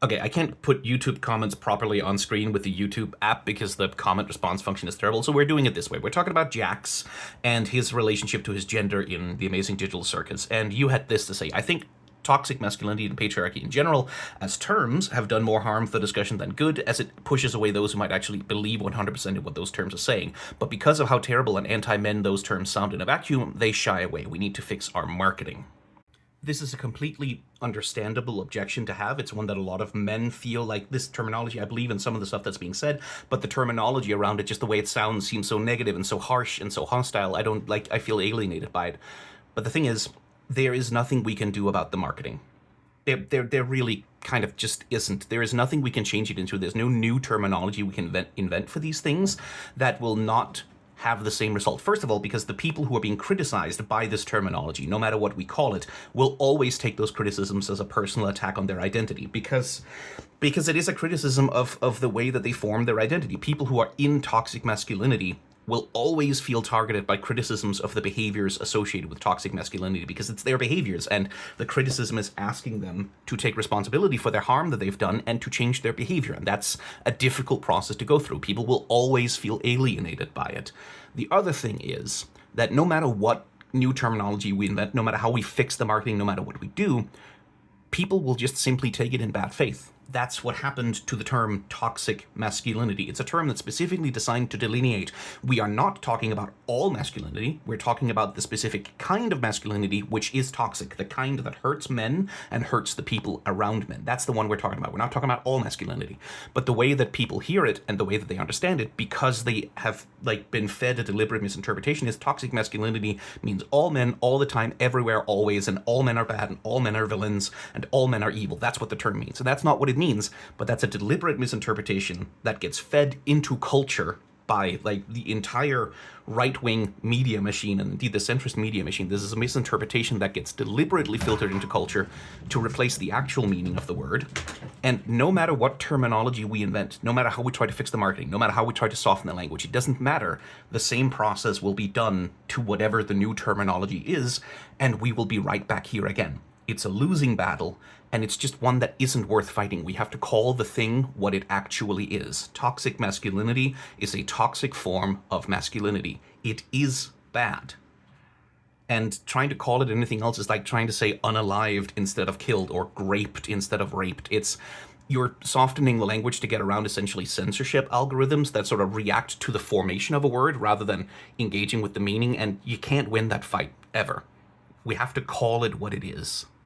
Okay, I can't put YouTube comments properly on screen with the YouTube app because the comment response function is terrible, so we're doing it this way. We're talking about Jax and his relationship to his gender in The Amazing Digital Circus, and you had this to say. I think toxic masculinity and patriarchy in general, as terms, have done more harm for the discussion than good, as it pushes away those who might actually believe 100% in what those terms are saying. But because of how terrible and anti-men those terms sound in a vacuum, they shy away. We need to fix our marketing. This is a completely understandable objection to have. It's one that a lot of men feel like this terminology, I believe in some of the stuff that's being said, but the terminology around it, just the way it sounds, seems so negative and so harsh and so hostile. I feel alienated by it. But the thing is, there is nothing we can do about the marketing. There really kind of just isn't. There is nothing we can change it into. There's no new terminology we can invent for these things that will not have the same result. First of all, because the people who are being criticized by this terminology, no matter what we call it, will always take those criticisms as a personal attack on their identity, because it is a criticism of the way that they form their identity. People who are in toxic masculinity will always feel targeted by criticisms of the behaviors associated with toxic masculinity because it's their behaviors, and the criticism is asking them to take responsibility for their harm that they've done and to change their behavior. And that's a difficult process to go through. People will always feel alienated by it. The other thing is that no matter what new terminology we invent, no matter how we fix the marketing, no matter what we do, people will just simply take it in bad faith. That's what happened to the term toxic masculinity. It's a term that's specifically designed to delineate we are not talking about all masculinity, we're talking about the specific kind of masculinity which is toxic, the kind that hurts men and hurts the people around men. That's the one we're talking about. We're not talking about all masculinity. But the way that people hear it and the way that they understand it, because they have been fed a deliberate misinterpretation, is toxic masculinity means all men, all the time, everywhere, always, and all men are bad and all men are villains and all men are evil. That's what the term means. And that's not what it means, but that's a deliberate misinterpretation that gets fed into culture by the entire right-wing media machine and indeed the centrist media machine. This is a misinterpretation that gets deliberately filtered into culture to replace the actual meaning of the word. And no matter what terminology we invent, no matter how we try to fix the marketing, no matter how we try to soften the language, it doesn't matter. The same process will be done to whatever the new terminology is, and we will be right back here again. It's a losing battle, and it's just one that isn't worth fighting. We have to call the thing what it actually is. Toxic masculinity is a toxic form of masculinity. It is bad. And trying to call it anything else is like trying to say unalived instead of killed, or graped instead of raped. You're softening the language to get around essentially censorship algorithms that sort of react to the formation of a word rather than engaging with the meaning, and you can't win that fight, ever. We have to call it what it is.